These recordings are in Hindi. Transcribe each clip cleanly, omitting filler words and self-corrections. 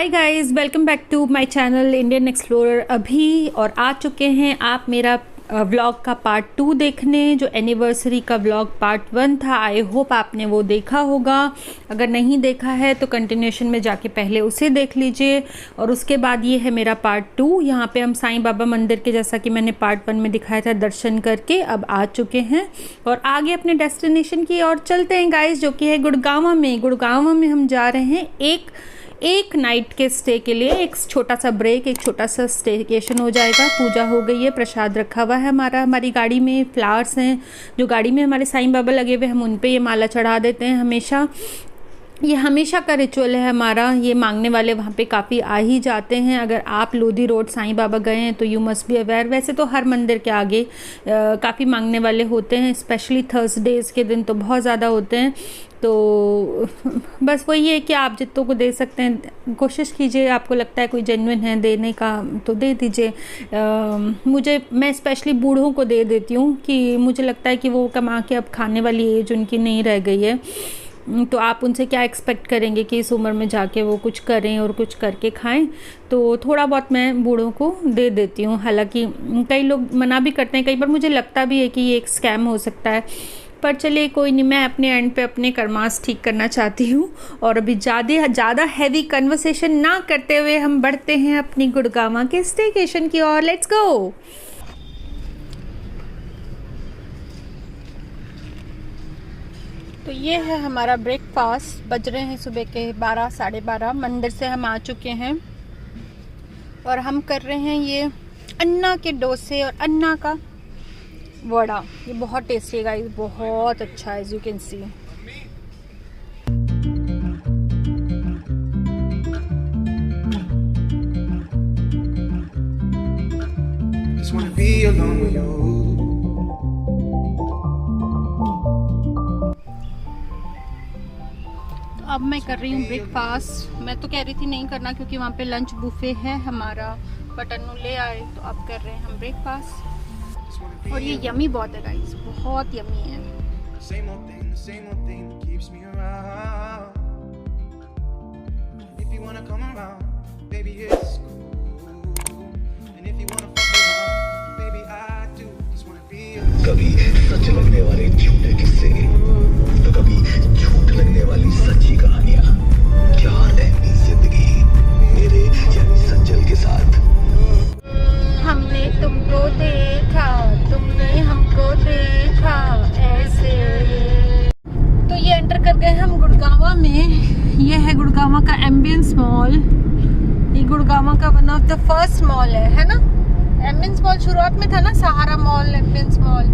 Hi guys, welcome back to my channel Indian explorer अभी। और आ चुके हैं आप मेरा व्लॉग का पार्ट 2 देखने। जो एनिवर्सरी का व्लॉग पार्ट 1 था, आई होप आपने वो देखा होगा। अगर नहीं देखा है तो कंटिन्यूशन में जाके पहले उसे देख लीजिए। और उसके बाद ये है मेरा पार्ट 2। यहाँ पे हम साईं बाबा मंदिर के, जैसा कि मैंने पार्ट 1 में दिखाया था, दर्शन करके अब आ चुके हैं और आगे अपने डेस्टिनेशन की ओर चलते हैं गाइस, जो कि है गुड़गांव में। गुड़गांव में हम जा रहे हैं एक नाइट के स्टे के लिए। एक छोटा सा ब्रेक, एक छोटा सा स्टेकेशन हो जाएगा। पूजा हो गई है, प्रसाद रखा हुआ है हमारी गाड़ी में। फ्लावर्स हैं जो गाड़ी में हमारे साईं बाबा लगे हुए, हम उन पे ये माला चढ़ा देते हैं हमेशा। ये हमेशा का रिचुअल है हमारा। ये मांगने वाले वहाँ पे काफ़ी आ ही जाते हैं। अगर आप लोधी रोड साईं बाबा गए हैं तो यू मस्ट बी अवेयर। वैसे तो हर मंदिर के आगे काफ़ी मांगने वाले होते हैं, स्पेशली थर्सडेज़ के दिन तो बहुत ज़्यादा होते हैं। तो बस वही है कि आप जितनों को दे सकते हैं कोशिश कीजिए। आपको लगता है कोई जेन्युइन है देने का तो दे दीजिए। मैं स्पेशली बूढ़ों को दे देती हूँ कि मुझे लगता है कि वो कमा के अब खाने वाली एज उनकी नहीं रह गई है। तो आप उनसे क्या एक्सपेक्ट करेंगे कि इस उम्र में जाके वो कुछ करें और कुछ करके खाएं। तो थोड़ा बहुत मैं बूढ़ों को दे देती हूँ। हालांकि कई लोग मना भी करते हैं, कई बार मुझे लगता भी है कि ये एक स्कैम हो सकता है, पर चलिए कोई नहीं। मैं अपने एंड पे अपने कर्मास ठीक करना चाहती हूँ। और अभी ज़्यादा हैवी कन्वर्सेशन ना करते हुए हम बढ़ते हैं अपनी गुड़गांव के स्टेकेशन की ओर। Let's go. तो ये है हमारा ब्रेकफास्ट। बज रहे हैं सुबह के 12 साढ़े 12। मंदिर से हम आ चुके हैं और हम कर रहे हैं ये अन्ना के डोसे और अन्ना का वड़ा। ये बहुत टेस्टी है गाइस, बहुत अच्छा है, एज यू कैन सी। अब मैं कर रही हूँ ब्रेकफास्ट। मैं तो कह रही थी नहीं करना क्योंकि वहाँ पे लंच बुफे है हमारा, बट अनु ले आए तो अब कर रहे हैं हम ब्रेकफास्ट। और ये यमी बहुत है गाइस, बहुत यमी है। कभी सच लगने वाले झूठे किस्से, तो कभी झूठ लगने वाली सच्ची कहानियां। क्या रहती जिंदगी मेरे यानी संजल के साथ। हमने तुमको देखा, तुमने हमको देखा ऐसे। तो ये एंटर कर गए हम गुड़गांव में। ये है गुड़गांव का एम्बियंस मॉल। ये गुड़गांव का one of the first mall है ना। एम्बियंस मॉल शुरुआत में था ना, सहारा मॉल, एम्बियंस मॉल।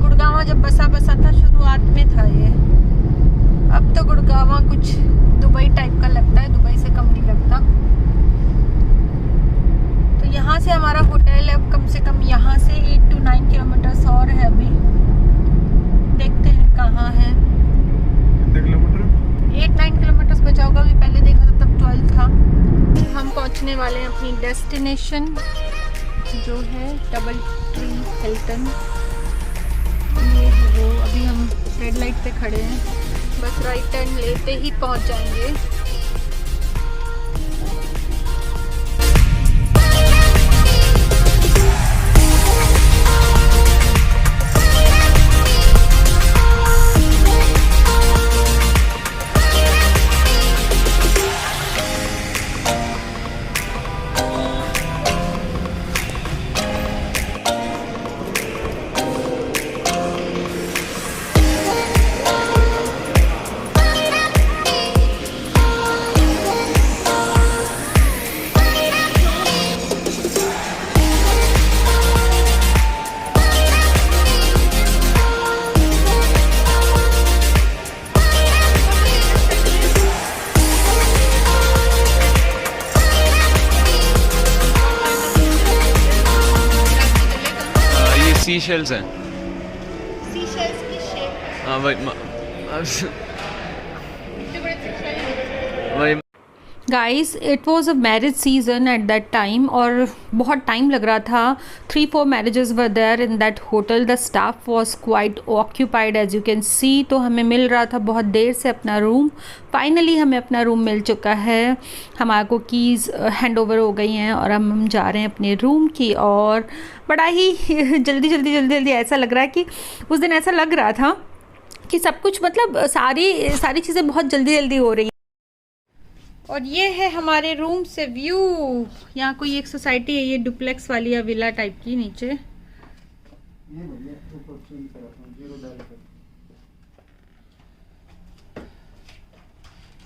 गुड़गांव जब बसा था शुरुआत में था ये। अब तो गुड़गांव कुछ दुबई टाइप का लगता है, दुबई से कम नहीं लगता। तो यहाँ से हमारा होटल अब कम से कम यहाँ से 8 to 9 किलोमीटर्स और है। अभी देखते हैं कहाँ है। 8-9 किलोमीटर्स बचा होगा। अभी पहले देखा था तब 12 था। हम पहुँचने वाले हैं अपनी डेस्टिनेशन, जो है डबल ट्री हिल्टन। ये है वो। अभी हम रेड लाइट पे खड़े हैं, बस राइट टर्न लेते ही पहुंच जाएंगे। सीशेल्स हैं। सीशेल्स की शेप। हाँ भाई guys it was a marriage season at that time और बहुत टाइम लग रहा था. 3-4 marriages were there in that hotel. The staff was quite occupied as you can see. तो हमें मिल रहा था बहुत देर से अपना रूम. फाइनली हमें अपना रूम मिल चुका है. हमारे को कीज़ हैंड ओवर हो गई हैं और हम जा रहे हैं अपने रूम की. और बड़ा ही जल्दी ऐसा लग रहा है कि उस दिन ऐसा लग रहा था कि सब कुछ मतलब सारी चीज़ें बहुत जल्दी हो रही हैं. और ये है हमारे रूम से व्यू. यहाँ कोई एक सोसाइटी है, ये डुप्लेक्स वाली या विला टाइप की नीचे.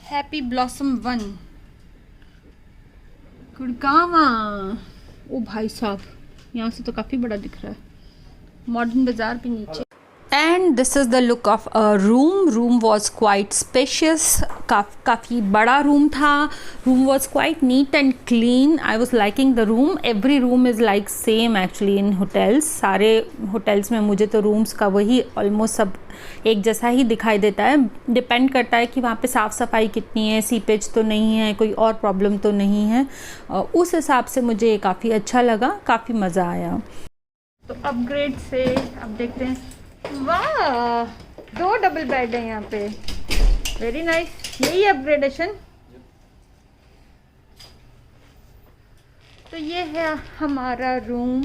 Happy blossom 1 Gurgaon. ओ भाई साहब, यहाँ से तो काफ़ी बड़ा दिख रहा है. मॉडर्न बाज़ार पे नीचे. And this is the look of a room. Room was quite spacious. काफ़ी बड़ा रूम था. Room was quite neat and clean. I was liking the room. Every room is like same actually in hotels. सारे होटल्स में मुझे तो रूम्स का वही ऑलमोस्ट सब एक जैसा ही दिखाई देता है. डिपेंड करता है कि वहाँ पे साफ़ सफाई कितनी है, सीपेज तो नहीं है, कोई और प्रॉब्लम तो नहीं है. उस हिसाब से मुझे काफ़ी अच्छा लगा, काफ़ी मज़ा आया. तो अपग्रेड से अब देखते हैं. वाह, 2 डबल बेड है यहाँ पे. Very nice. यही अपग्रेडेशन. तो ये है हमारा रूम.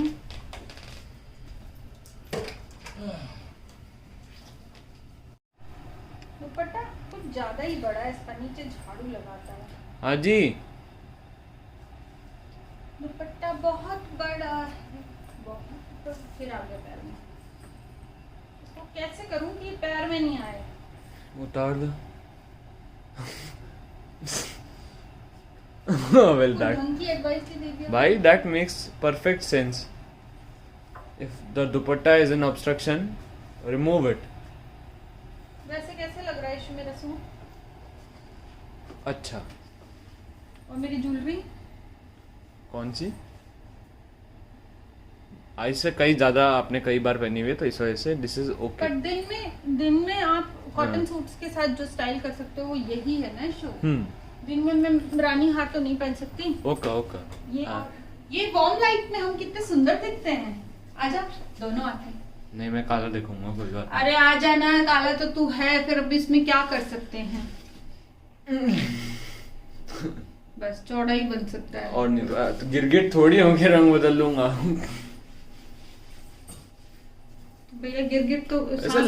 दुपट्टा कुछ ज्यादा ही बड़ा है इसका, नीचे झाड़ू लगाता है. हाँ जी. दुपट्टा बहुत बड़ा है, बहुत. फिर आ गया पैर में. कैसे करूं कि पैर में नहीं आए. उतार दो. Well, that makes perfect sense. If the dupatta is an obstruction, remove it. वैसे कैसे लग रहा है इशू मेरा सूट. अच्छा. और मेरी ज्वेलरी कौन सी? ऐसे कई ज्यादा आपने कई बार पहनी हुई है तो इस वजह से दिस इज ओके. पर दिन में आप कॉटन सूट्स के साथ जो स्टाइल कर सकते हो वो यही है ना शो. दिन में मैं रानी हार तो नहीं पहन सकती. ओके. ये वार्म लाइट में हम कितने सुंदर दिखते हैं. आजा, दोनों आते हैं. नहीं, मैं काला दिखूंगा, कोई बात. अरे आ जाना, काला तो तू है. फिर अब इसमें क्या कर सकते हैं. बस चौड़ा ही बन सकता है. और नहीं तो गिरगिट थोड़ी होके रंग बदल लूंगा. भैया गिरगिट तो ऐसा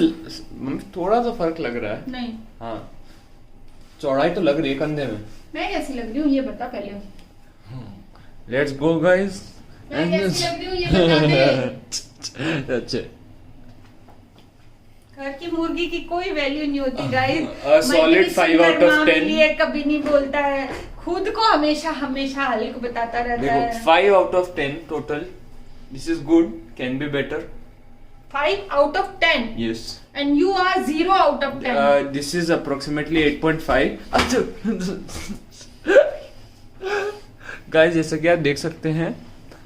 थोड़ा सा फर्क लग रहा है. नहीं. हाँ, चौड़ाई तो लग रही है कंधे में. मैं कैसी लग रही हूँ ये बता पहले. Let's go guys. मैं कैसी लग रही हूँ ये बता दे. अच्छे. घर की मुर्गी की कोई वैल्यू नहीं होती गाइस. Solid 5 out of 10. ये कभी नहीं बोलता है खुद को, हमेशा हले को बताता रहता है. देखो 5 out of 10 total. This is good, can be better. 5 out of 10. Yes. And you are 0 out of 10. This is approximately 8.5. Guys, जैसा कि आप देख सकते हैं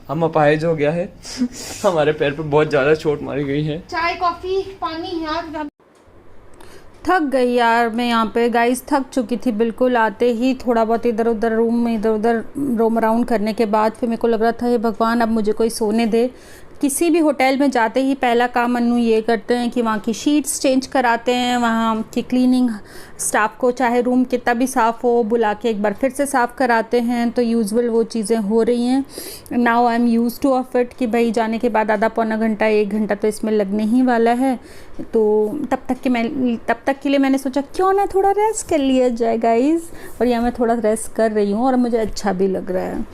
हम अपाहिज हो गया है. हमारे पैर पे बहुत ज्यादा चोट मारी गई है. चाय, कॉफी, पानी यार. थक गई यार मैं यहाँ पे. गाइस थक चुकी थी बिल्कुल. आते ही थोड़ा बहुत इधर उधर रूम में इधर उधर रोम अराउंड करने के बाद फिर मेरे को लग रहा था हे भगवान अब मुझे कोई सोने दे. किसी भी होटल में जाते ही पहला काम अन्नू ये करते हैं कि वहाँ की शीट्स चेंज कराते हैं. वहाँ की क्लीनिंग स्टाफ को चाहे रूम कितना भी साफ़ हो बुला के एक बार फिर से साफ़ कराते हैं. तो यूजुअल वो चीज़ें हो रही हैं. Now I am use two of it कि भाई जाने के बाद आधा पौना घंटा 1 घंटा तो इसमें लगने ही वाला है. तो तब तक के लिए मैंने सोचा क्यों ना थोड़ा रेस्ट कर लिया जाए गाइस. और यहाँ मैं थोड़ा रेस्ट कर रही हूँ और मुझे अच्छा भी लग रहा है.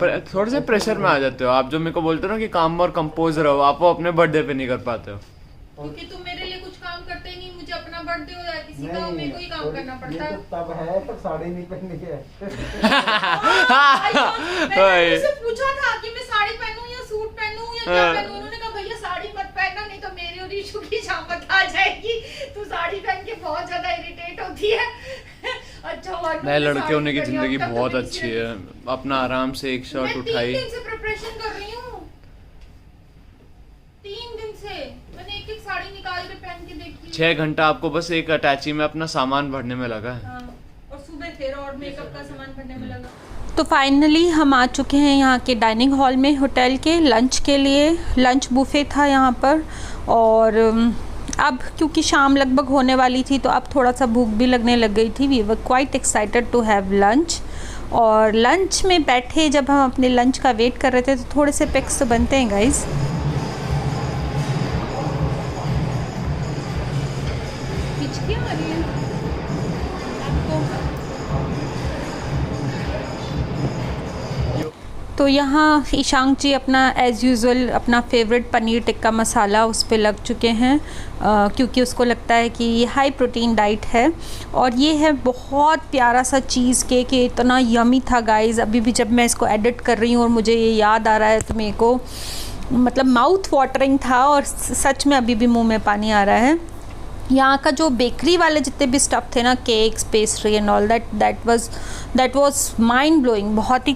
थोड़े से प्रेशर में आ जाते हो आप. जो मेरे को बोलते हो ना कि काम और कंपोज रहो, आप वो अपने बर्थडे पे नहीं कर पाते हो. क्योंकि तुम मेरे लिए कुछ काम करते ही नहीं. मुझे अपना बर्थडे हो जाए किसी का, मेरे को ही काम करना पड़ता है. तब है पर साड़ी नहीं पहननी है. मैंने उनसे पूछा था कि मैं साड़ी पहनूं या सूट पहनूं या क्या पहनूं. उन्होंने कहा भैया साड़ी मत पहनना नहीं तो मेरी और ईशू की शामत आ जाएगी. तू साड़ी पहन के बहुत ज्यादा इरिटेट होती है. अच्छा हुआ नए लड़के होने की जिंदगी बहुत अच्छी है. अपना आराम से एक शर्ट उठाई. 3 दिन से प्रिपरेशन कर रही हूँ. 3 दिन से मैंने एक साड़ी निकाल के पहन के देखी. 6 घंटा आपको बस एक अटैची में अपना सामान भरने में लगा है. और सुबह फिर और और मेकअप का सामान भरने में लगा। तो फाइनली हम आ चुके हैं यहाँ के डाइनिंग हॉल में होटल के लंच के लिए। लंच बुफे था यहाँ पर, और अब क्योंकि शाम लगभग होने वाली थी तो अब थोड़ा सा भूख भी लगने लग गई थी। We were quite excited to have lunch. और लंच में बैठे जब हम अपने लंच का वेट कर रहे थे तो थोड़े से पिक्स तो बनते हैं गाइस। आ रही है तो यहाँ ईशांक जी अपना एज़ यूज़ुअल अपना फेवरेट पनीर टिक्का मसाला उस पे लग चुके हैं, क्योंकि उसको लगता है कि ये हाई प्रोटीन डाइट है। और ये है बहुत प्यारा सा चीज़ केक, ये इतना यमी था गाइस। अभी भी जब मैं इसको एडिट कर रही हूँ और मुझे ये याद आ रहा है तो मेरे को मतलब माउथ वाटरिंग था, और सच में अभी भी मुँह में पानी आ रहा है। यहाँ का जो बेकरी वाले जितने भी स्टफ़ थे ना, cakes, pastry and all that was mind blowing. बहुत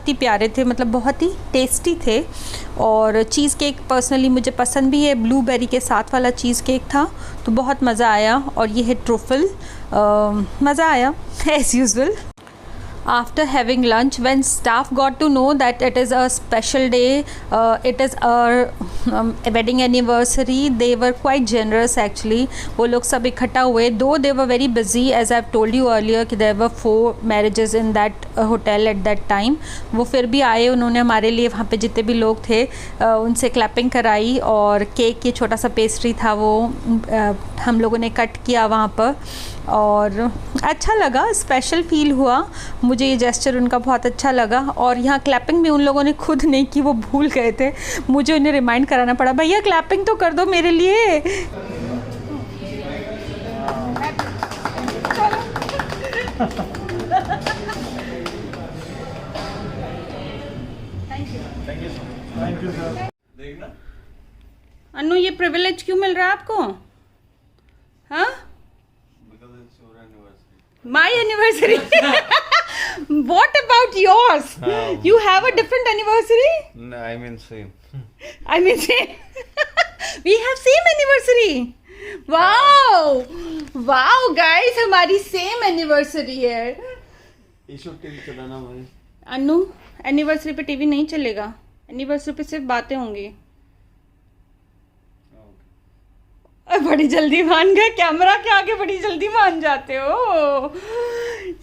ही प्यारे थे, मतलब बहुत ही टेस्टी थे। और चीज़ केक पर्सनली मुझे पसंद भी है, ब्लूबेरी के साथ वाला चीज़ केक था तो बहुत मज़ा आया। और ये है ट्रुफल, मज़ा आया as usual. After having lunch, when staff got to know that it is a special day, it is our wedding anniversary, they were quite generous actually. वो लोग सब इकट्ठा हुए, though they were very busy as I've told you earlier कि there were 4 marriages in that hotel at that time. वो फिर भी आए, उन्होंने हमारे लिए वहाँ पे जितने भी लोग थे उनसे क्लैपिंग कराई, और केक ये छोटा सा पेस्ट्री था वो हम लोगों ने कट किया वहाँ पर, और अच्छा लगा, स्पेशल फील हुआ मुझे। ये जेस्चर उनका बहुत अच्छा लगा। और यहाँ क्लैपिंग भी उन लोगों ने खुद नहीं की, वो भूल गए थे, मुझे उन्हें रिमाइंड कराना पड़ा, भैया क्लैपिंग तो कर दो मेरे लिए। Thank you sir. देखना अनु, ये प्रिविलेज क्यों मिल रहा है आपको? हाँ, my anniversary. What about yours? You have a different anniversary? No, I mean same. I mean same. We have same anniversary. Wow, wow guys, हमारी same anniversary है। इशू टीवी चलाना भाई। अनु, एनिवर्सरी पे टीवी नहीं चलेगा, एनिवर्सरी पे सिर्फ बातें होंगी। बड़ी जल्दी मान गए, कैमरा के आगे बड़ी जल्दी मान जाते हो।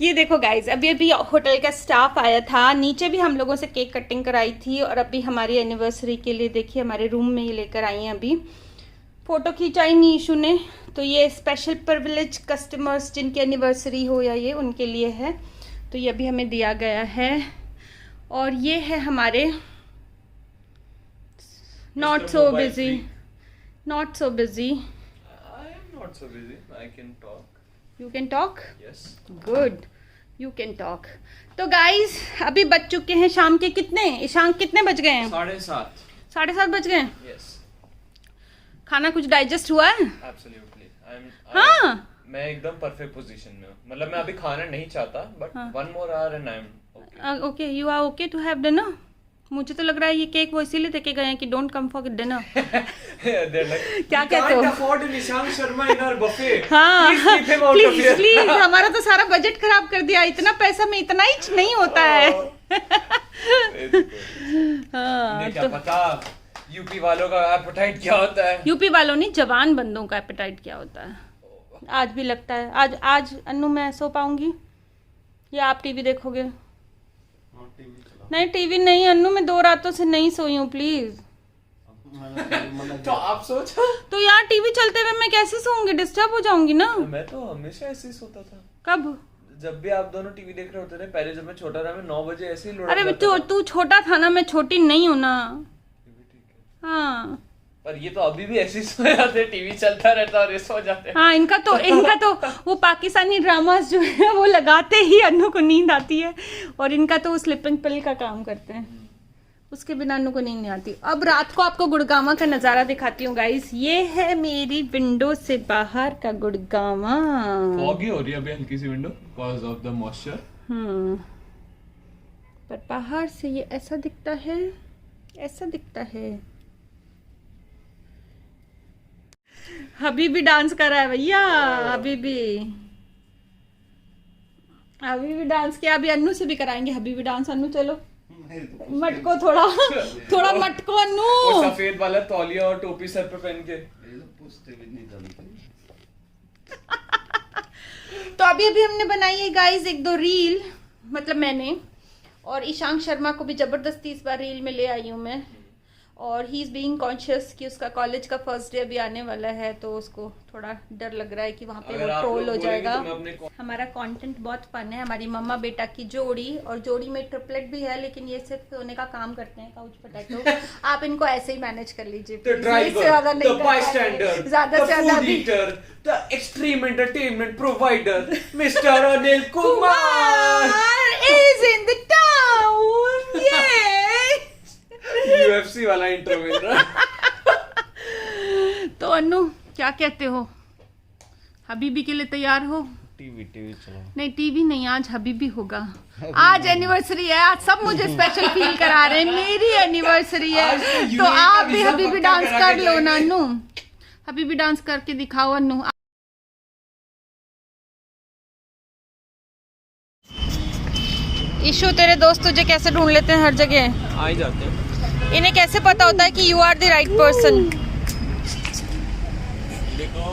ये देखो गाइज, अभी होटल का स्टाफ आया था, नीचे भी हम लोगों से केक कटिंग कराई थी, और अभी हमारी एनिवर्सरी के लिए देखिए हमारे रूम में ये लेकर आई हैं। अभी फ़ोटो खींचाई नीशू ने, तो ये स्पेशल प्रिविलेज कस्टमर्स जिनकी एनिवर्सरी हो या ये उनके लिए है, तो ये अभी हमें दिया गया है। और ये है हमारे not so busy, not so busy. I am not so busy. I can talk. You can talk? Yes. Good. You can talk. तो गाइस अभी बज चुके हैं शाम के कितने, ईशांक कितने बज गए हैं? 7:30. 7:30 बज गए? Yes. खाना कुछ डाइजेस्ट हुआ है? Absolutely. हाँ। मैं एकदम परफेक्ट पोजीशन में हूँ, मतलब मैं अभी खाना नहीं चाहता, but 1 more hour and I'm okay. Okay, you are okay to have dinner? मुझे तो लग रहा है ये केक वो इसीलिए देके गए हैं कि डोंट कम फॉर डिनर। क्या कहते हो? Afford Nishant Sharma in our buffet. हाँ, प्लीज हमारा तो सारा बजट खराब कर दिया, इतना पैसा में इतना ही नहीं होता है। हाँ, क्या पता यूपी वालों का एपेटाइट क्या होता है। यूपी वालों नहीं, जवान बंदों का एपेटाइट क्या होता है। आज भी लगता है आज अन्नू मैं सो पाऊंगी या आप टीवी देखोगे? नहीं टीवी नहीं अन्नू, मैं 2 रातों से नहीं सोई हूँ, प्लीज। तो आप सोचो, तो यार टीवी चलते हुए मैं कैसे सोऊंगी, डिस्टर्ब हो जाऊंगी ना। मैं तो हमेशा ऐसे ही सोता था। कब? जब भी आप दोनों टीवी देख रहे होते थे पहले, जब मैं छोटा था, मैं 9 बजे ऐसे ही लौट अरे तू छोटा था ना, मैं छोटी नहीं हूँ ना। हाँ, पर ये तो अभी भी ऐसे ही सो जाते, टीवी चलता रहता और ये सो जाते। हाँ, इनका तो वो पाकिस्तानी ड्रामास जो है वो लगाते ही अन्नू को नींद आती है, और इनका तो वो स्लीपिंग पिल का काम करते हैं, उसके बिना अन्नू को नींद नहीं आती। अब रात को आपको गुड़गांवा का नज़ारा दिखाती हूँ गाइस। ये है मेरी विंडो से बाहर का गुड़गांवा। फॉगी हो रही है अभी हल्की सी window because of the moisture. पर बाहर से ये ऐसा दिखता है, ऐसा दिखता है। हबीबी डांस कर रहा है भैया, हबीबी। अभी भी डांस किया, अभी अन्नू से भी कराएंगे अभी भी डांस। अन्नू चलो मटको, थोड़ा थोड़ा मटको अन्नू। वो सफेद वाला तौलिया और टोपी सर पे पहन के। तो अभी हमने बनाई है गाइस 1-2 रील, मतलब मैंने, और ईशांक शर्मा को भी जबरदस्ती इस बार रील में ले आई हूँ मैं। और ही इज़ बीइंग कॉन्शियस कि उसका कॉलेज का फर्स्ट डे अभी आने वाला है, तो उसको थोड़ा डर लग रहा है कि वहाँ पे वो ट्रोल हो जाएगा। हमारा कंटेंट बहुत फन है, हमारी मम्मा बेटा की जोड़ी, और जोड़ी में ट्रिपलेट भी है, लेकिन ये सिर्फ सोने का काम करते हैं, काउच पोटैटो। आप इनको ऐसे ही मैनेज कर लीजिए, ज्यादा extreme entertainment provider mister Anil Kumar is in the town. UFC वाला इंट्रो मिल रहा। तो अनु क्या कहते हो, हबीबी के लिए तैयार हो? टीवी चलो। नहीं टीवी नहीं, आज हबीबी होगा। आज एनिवर्सरी है, आज सब मुझे स्पेशल फील करा रहे हैं, मेरी एनिवर्सरी है। तो आप भी हबीबी डांस कर लो ना अनु, हबीबी डांस करके दिखाओ अनु। ईशु तेरे दोस्त तुझे कैसे ढूंढ लेते हैं हर जगह? आ ही जाते हैं। इन्हें कैसे पता होता है कि you are the right person?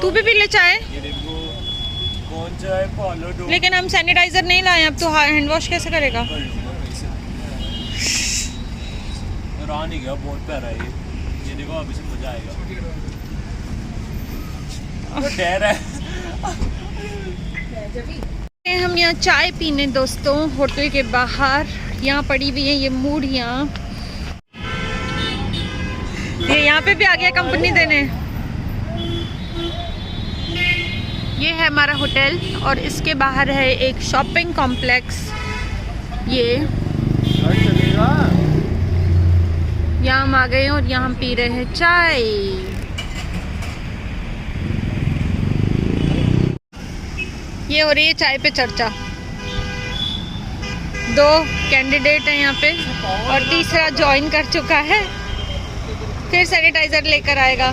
तू भी पी ले चाय। कौन चाय? फॉलो दो। लेकिन हम सैनिटाइजर नहीं लाए, अब तो हैंड वॉश कैसे करेगा? रहा नहीं गया, बहुत प्यारा है ये देखो, अभी से मजा आएगा। तो डर है। हम यहाँ चाय पीने दोस्तों होटल के बाहर, यहाँ पड़ी हुई है ये मूढ़ियाँ, ये यहाँ पे भी आ गया कंपनी देने। ये है हमारा होटल और इसके बाहर है एक शॉपिंग कॉम्प्लेक्स। ये यहाँ हम आ गए और यहाँ हम पी रहे हैं चाय। ये हो रही है चाय पे चर्चा। 2 कैंडिडेट हैं यहाँ पे और तीसरा ज्वाइन कर चुका है, फिर सैनिटाइजर लेकर आएगा।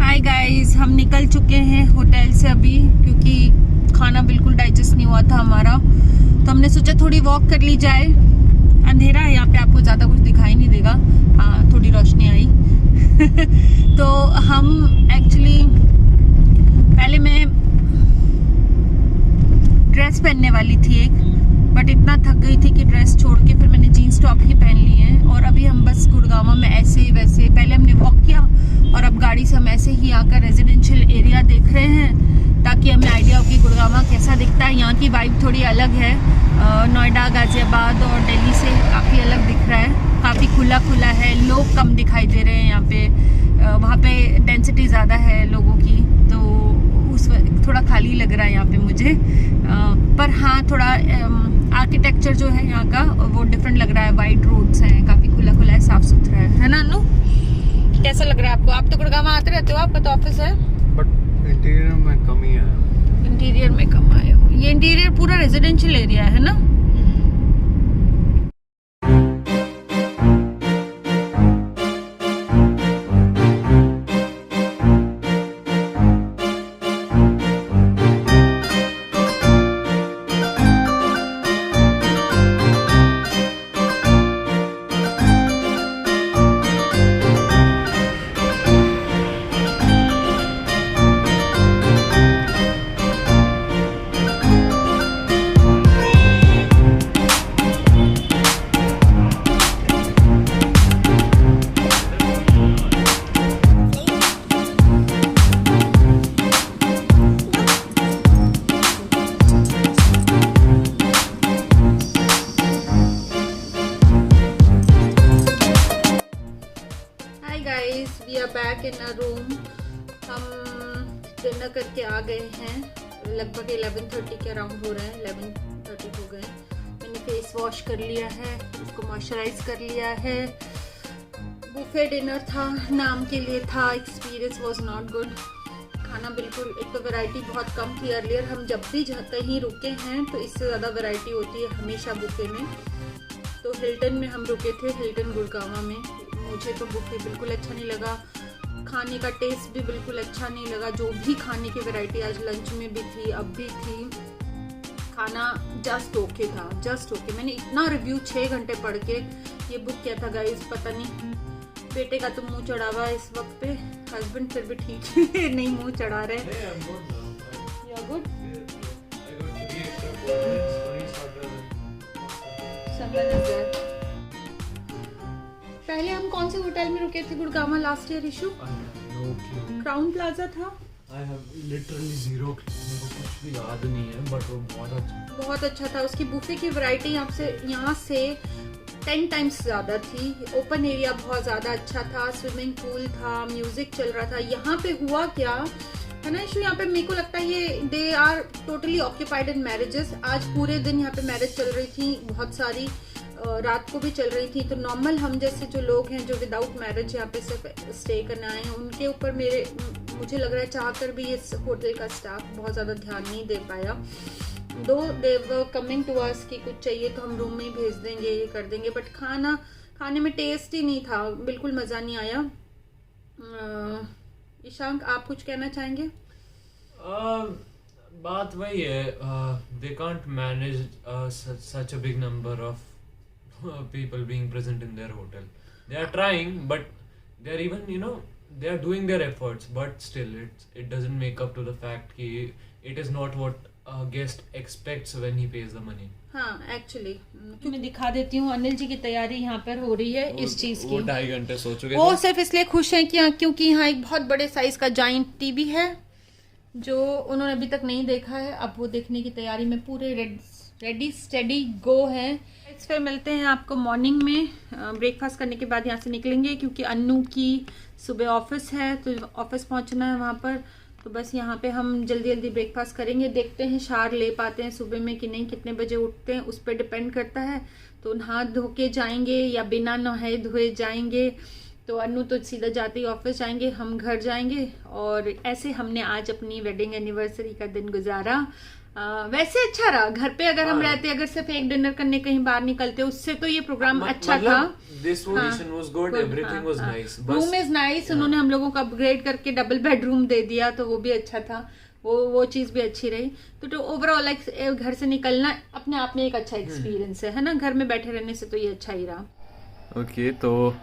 हाय गाइस, हम निकल चुके हैं होटल से अभी, क्योंकि खाना बिल्कुल डाइजेस्ट नहीं हुआ था हमारा, तो हमने सोचा थोड़ी वॉक कर ली जाए। अंधेरा है यहाँ पे, आपको ज़्यादा कुछ दिखाई नहीं देगा, हाँ थोड़ी रोशनी आई। तो हम एक्चुअली पहले मैं ड्रेस पहनने वाली थी एक, बट इतना थक गई थी कि ड्रेस छोड़ के फिर मैंने जीन्स टॉप ही पहन ली है। और अभी हम बस गुड़गांव में ऐसे ही वैसे, पहले हमने वॉक किया और अब गाड़ी से हम ऐसे ही आकर रेजिडेंशियल एरिया देख रहे हैं, ताकि हमें आइडिया हो कि गुड़गांव कैसा दिखता है। यहाँ की वाइब थोड़ी अलग है, नोएडा, गाजियाबाद और दिल्ली से काफ़ी अलग दिख रहा है, काफ़ी खुला खुला है, लोग कम दिखाई दे रहे हैं यहाँ पे, वहाँ पे डेंसिटी ज़्यादा है लोगों की, तो उस थोड़ा खाली लग रहा है यहाँ पे मुझे। पर हाँ थोड़ा आर्किटेक्चर जो है यहाँ का वो डिफरेंट लग रहा है, वाइड रोड्स हैं, काफ़ी खुला खुला है, साफ सुथरा है ना अनु? कैसा लग रहा है आपको? आप तो गुड़गांव आते रहते हो, आपका तो ऑफिस है, बट इंटीरियर में कम ही है। इंटीरियर में कम आए हो? ये इंटीरियर पूरा रेजिडेंशियल एरिया है ना? Back in a room. हम डिनर करके आ गए हैं, लगभग 11:30 के अराउंड हो रहे हैं, 11:30 हो गए। मैंने फेस वॉश कर लिया है, इसको मॉइस्चराइज कर लिया है। बुफे डिनर था, नाम के लिए था, एक्सपीरियंस वाज नॉट गुड। खाना बिल्कुल, एक तो वैरायटी बहुत कम थी। अर्लियर हम जब भी कहीं रुके हैं तो इससे ज़्यादा वैरायटी होती है हमेशा बुफे में। तो हिल्टन में हम रुके थे, हिल्टन गुड़गांव में। मुझे तो बुफे बिल्कुल अच्छा नहीं लगा। खाने का टेस्ट भी बिल्कुल अच्छा नहीं लगा। जो भी खाने की वैरायटी आज लंच में भी थी, अब भी थी, खाना जस्ट ओके था, जस्ट ओके। मैंने इतना रिव्यू 6 घंटे पढ़ के ये बुक किया था गाइस, पता नहीं बेटे का तो मुंह चढ़ा हुआ है इस वक्त पे, हस्बैंड फिर भी ठीक है नहीं मुंह चढ़ा रहे। गुड पहले हम कौन से होटल में रुके थे Gurgaon last year issue? Crowne Plaza था। I have literally zero clue, मेरे को कुछ भी याद नहीं है, बट वो बहुत अच्छा था। उसकी बुफे की वैरायटी यहाँ से 10 टाइम्स ज़्यादा थी। ओपन एरिया बहुत ज़्यादा अच्छा था, स्विमिंग पूल था, म्यूजिक चल रहा था। यहाँ पे हुआ क्या है ना इशू, यहाँ पे मेरे को लगता है ये they are totally occupied in marriages. आज पूरे दिन यहाँ पे मैरिज चल रही थी, बहुत सारी रात को भी चल रही थी। तो नॉर्मल हम जैसे जो लोग हैं जो विदाउट मैरिज यहाँ पे सिर्फ स्टे करने आए हैं, उनके ऊपर मुझे लग रहा है चाहकर भी इस होटल का स्टाफ बहुत ज़्यादा ध्यान नहीं दे पाया। दो दे वर कमिंग टू अस कि कुछ चाहिए तो हम रूम में ही भेज देंगे, ये कर देंगे, बट खाने में टेस्ट ही नहीं था, बिल्कुल मज़ा नहीं आया। ईशांक आप कुछ कहना चाहेंगे? बात वही है, they can't manage such a big number of people being present in their hotel. They are trying, but they are even, they are doing their efforts, but still it doesn't make up to the fact कि it is not what a guest expects when he pays the money. हाँ एक्चुअली मैं दिखा देती हूँ, अनिल जी की तैयारी यहाँ पर हो रही है इस चीज की। वो 2.5 घंटे सो चुके वो सिर्फ इसलिए खुश हैं क्योंकि यहाँ एक बहुत बड़े साइज का जाइंट टीवी है जो उन्होंने अभी तक नहीं देखा है। अब वो देखने की तैयारी में पूरे रेडी स्टेडी गो है। इस पर मिलते हैं आपको मॉर्निंग में, ब्रेकफास्ट करने के बाद यहाँ से निकलेंगे क्योंकि अन्नू की सुबह ऑफिस है तो ऑफिस पहुँचना है वहाँ पर। तो बस यहाँ पे हम जल्दी जल्दी ब्रेकफास्ट करेंगे, देखते हैं शार ले पाते हैं सुबह में कि नहीं, कितने बजे उठते हैं उस पर डिपेंड करता है। तो नहा धो के जाएंगे या बिना नहाए धोए जाएंगे। तो अन्नू तो सीधा जाते ही ऑफिस जाएंगे, हम घर जाएंगे। और ऐसे हमने आज अपनी वेडिंग एनिवर्सरी का दिन गुजारा। वैसे अच्छा रहा, घर पे अगर हम रहते, अगर सिर्फ एक डिनर करने कहीं बाहर निकलते उससे तो ये प्रोग्राम अच्छा था। This vacation was good, everything was nice. Room is nice, उन्होंने हम लोगों को अपग्रेड करके डबल बेडरूम दे दिया तो वो भी अच्छा था, वो चीज़ भी अच्छी रही। तो ओवरऑल घर से निकलना अपने आप में एक अच्छा एक्सपीरियंस है ना, घर में बैठे रहने से तो ये अच्छा ही रहा। ओके तो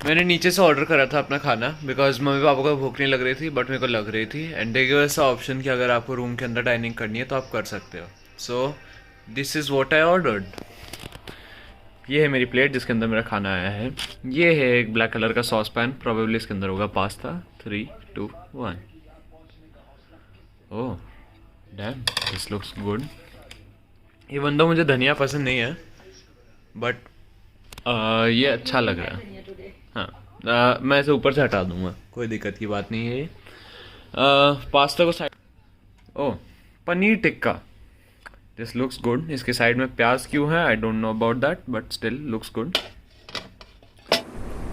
मैंने नीचे से ऑर्डर करा था अपना खाना, बिकॉज मम्मी पापा को भूख नहीं लग रही थी बट मेरे को लग रही थी। And they give us option कि अगर आपको रूम के अंदर डाइनिंग करनी है तो आप कर सकते हो। So this is what I ordered. ये है मेरी प्लेट जिसके अंदर मेरा खाना आया है। ये है एक ब्लैक कलर का सॉस पैन, प्रोबेबली इसके अंदर होगा pasta. 3, 2, 1। Oh damn, this looks good. ये बंदा मुझे धनिया पसंद नहीं है बट ये अच्छा लग रहा है। हाँ मैं इसे ऊपर से हटा दूंगा, कोई दिक्कत की बात नहीं है। पास्ता को side, oh paneer tikka, this looks good. इसके साइड में प्याज क्यों है I don't know about that but still looks good.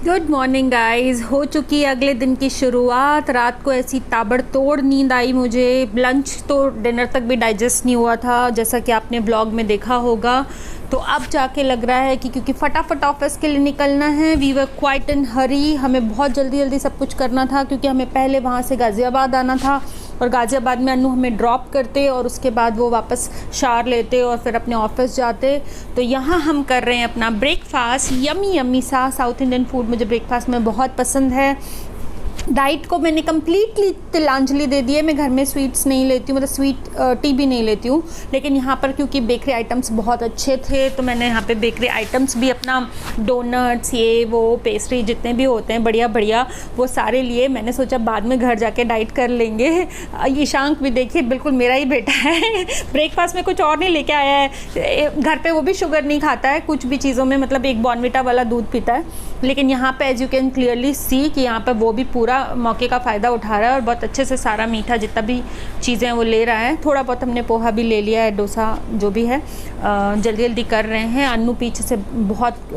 Good morning guys, हो चुकी है अगले दिन की शुरुआत। रात को ऐसी ताबड़तोड़ नींद आई मुझे, लंच तो डिनर तक भी डाइजेस्ट नहीं हुआ था जैसा कि आपने ब्लॉग में देखा होगा। तो अब जाके लग रहा है कि क्योंकि फटाफट ऑफिस के लिए निकलना है, वी वर क्वाइट इन हरी, हमें बहुत जल्दी जल्दी सब कुछ करना था क्योंकि हमें पहले वहाँ से गाज़ियाबाद आना था और गाज़ियाबाद में अन्नू हमें ड्रॉप करते और उसके बाद वो वापस शार लेते और फिर अपने ऑफिस जाते। तो यहाँ हम कर रहे हैं अपना ब्रेकफास्ट, यमी यमी सा साउथ इंडियन फूड मुझे ब्रेकफास्ट में बहुत पसंद है। डाइट को मैंने कम्प्लीटली तिलांजलि दे दी है, मैं घर में स्वीट्स नहीं लेती हूँ, मतलब स्वीट टी भी नहीं लेती हूँ। लेकिन यहाँ पर क्योंकि बेकरी आइटम्स बहुत अच्छे थे तो मैंने यहाँ पे बेकरी आइटम्स भी अपना डोनट्स ये वो पेस्ट्री जितने भी होते हैं बढ़िया बढ़िया वो सारे लिए। मैंने सोचा बाद में घर जाके डाइट कर लेंगे। ईशांक भी देखिए बिल्कुल मेरा ही बेटा है, ब्रेकफास्ट में कुछ और नहीं लेके आया है। घर पर वो भी शुगर नहीं खाता है कुछ भी चीज़ों में, मतलब एक बॉर्नविटा वाला दूध पीता है। लेकिन यहाँ पे as you can clearly see कि यहाँ पे वो भी पूरा मौके का फ़ायदा उठा रहा है और बहुत अच्छे से सारा मीठा जितना भी चीज़ें वो ले रहा है। थोड़ा बहुत हमने पोहा भी ले लिया है, डोसा जो भी है। जल्दी जल्दी कर रहे हैं। अन्नू पीछे से बहुत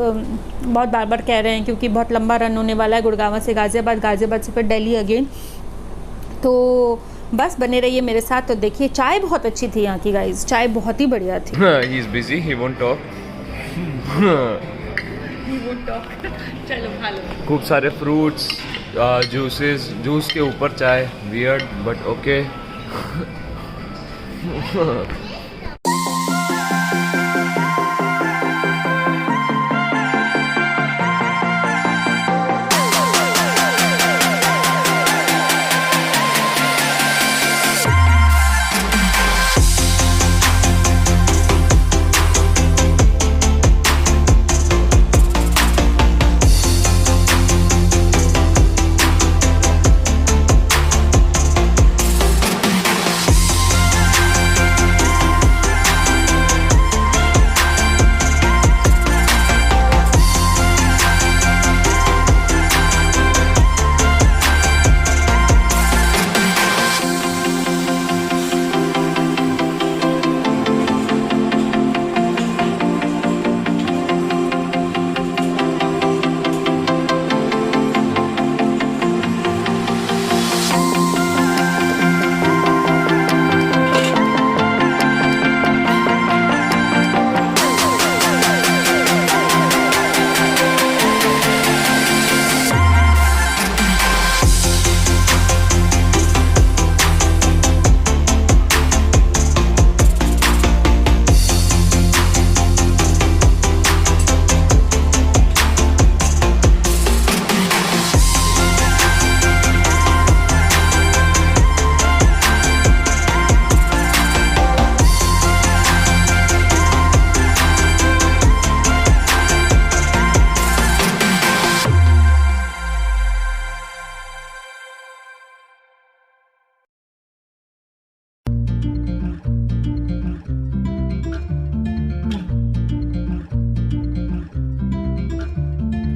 बार बार कह रहे हैं क्योंकि बहुत लंबा रन होने वाला है, गुड़गांव से गाज़ियाबाद, गाज़ियाबाद से फिर दिल्ली अगेन। तो बस बने रहिए मेरे साथ। तो देखिए चाय बहुत अच्छी थी यहाँ की गाइज, चाय बहुत ही बढ़िया थी। He is busy, he won't talk. चलो खा लो। खूब सारे फ्रूट्स, जूस के ऊपर चाय, weird but okay.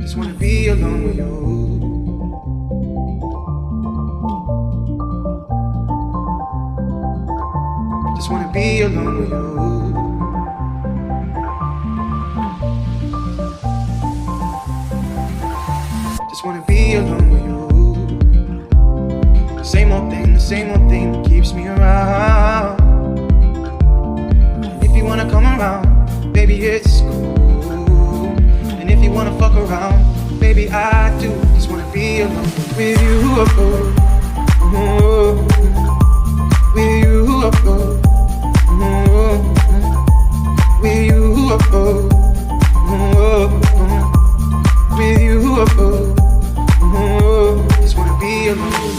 Just wanna be alone with you. Just wanna be alone with you. Just wanna be alone with you. The same old thing that keeps me around. If you wanna come around, baby, it's cool. And if you wanna fuck around, baby, I do. Just wanna be alone with you. With you. With you. With you. Just wanna be alone.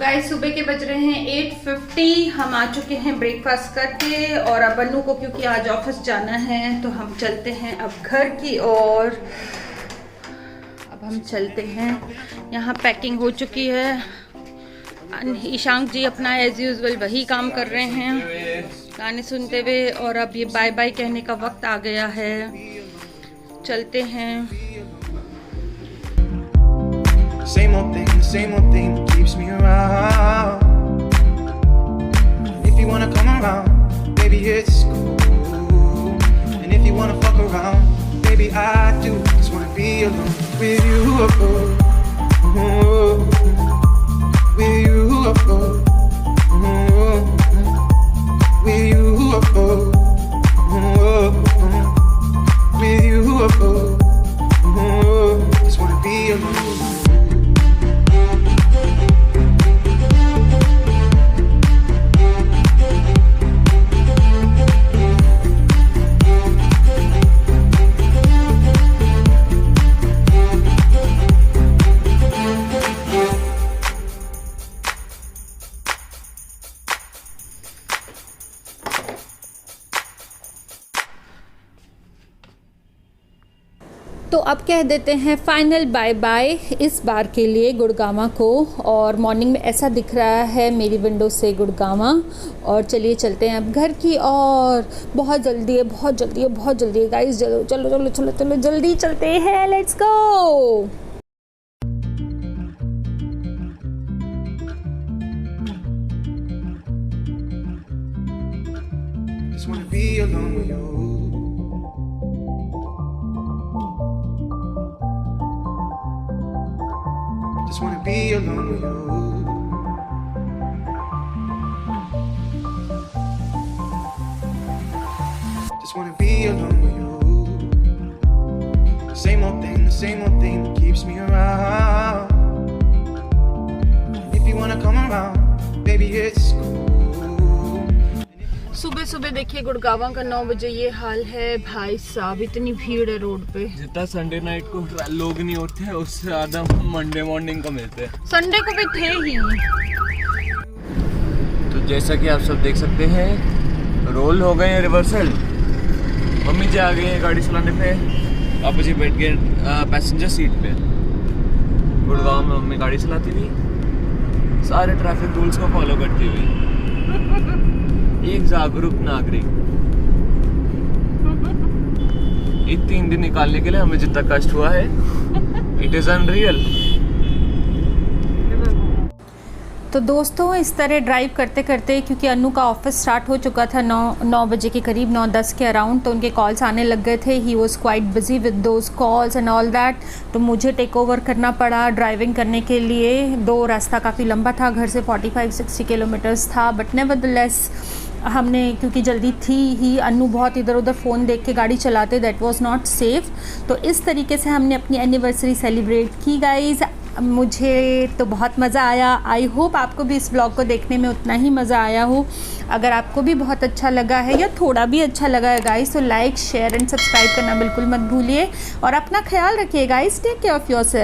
Guys सुबह के बज रहे हैं 8:50। हम आ चुके हैं ब्रेकफास्ट करके, और अब अन्नू को क्योंकि आज ऑफिस जाना है तो हम चलते हैं अब घर की ओर। अब हम चलते हैं, यहाँ पैकिंग हो चुकी है। ईशांक जी अपना एज यूजुअल वही काम कर रहे हैं गाने सुनते हुए, और अब ये बाय बाय कहने का वक्त आ गया है। चलते हैं। Same old thing that keeps me around. If you wanna come around, baby, it's cool. And if you wanna fuck around, baby, I do. Just wanna be alone with you. With you. With you. With you. Just wanna be alone. तो अब कह देते हैं फाइनल बाय बाय इस बार के लिए गुड़गांवा को। और मॉर्निंग में ऐसा दिख रहा है मेरी विंडो से गुड़गांवा। और चलिए चलते हैं अब घर की और। बहुत जल्दी है, बहुत जल्दी है, बहुत जल्दी है गाइस। चलो चलो चलो चलो चलो जल्दी चलते हैं, let's go. Just wanna be alone with you. Just wanna be alone with you. Just wanna be alone with you. The same old thing that keeps me around. If you wanna come around, baby, it's cool. सुबह सुबह देखिए गुड़गांव का 9 बजे ये हाल है भाई साहब, इतनी भीड़ है रोड पे। जितना संडे नाइट को लोग नहीं होते हैं उससे ज्यादा मंडे मॉर्निंग को मिलते हैं। संडे को भी थे ही। तो जैसा कि आप सब देख सकते हैं रोल हो गए हैं रिवर्सल। मम्मी जी आ गई है गाड़ी चलाने पे, पापा जी बैठ गए पैसेंजर सीट पे। गुड़गांव में मम्मी गाड़ी चलाती थी सारे ट्रैफिक रूल्स को फॉलो करती हुई, एक जागरूक नागरिक। ये 3 दिन निकालने के लिए हमें जितना कष्ट हुआ है, इट इज अनरियल। तो दोस्तों इस तरह ड्राइव करते करते, क्योंकि अनु का ऑफिस स्टार्ट हो चुका था 9 बजे के करीब, 9-10 के अराउंड, तो उनके कॉल्स आने लग गए थे। He was quite busy with those calls and all that. तो मुझे टेक ओवर करना पड़ा ड्राइविंग करने के लिए। दो रास्ता काफ़ी लंबा था, घर से 45-60 किलोमीटर्स था, बट नेवरदलेस हमने, क्योंकि जल्दी थी ही, अनु बहुत इधर उधर फ़ोन देख के गाड़ी चलाते, दैट वाज नॉट सेफ़। तो इस तरीके से हमने अपनी एनिवर्सरी सेलिब्रेट की गाइज़। मुझे तो बहुत मज़ा आया। आई होप आपको भी इस ब्लॉग को देखने में उतना ही मज़ा आया हो। अगर आपको भी बहुत अच्छा लगा है या थोड़ा भी अच्छा लगा है गाइस, तो लाइक शेयर एंड सब्सक्राइब करना बिल्कुल मत भूलिए और अपना ख्याल रखिए guys. Take care of yourself.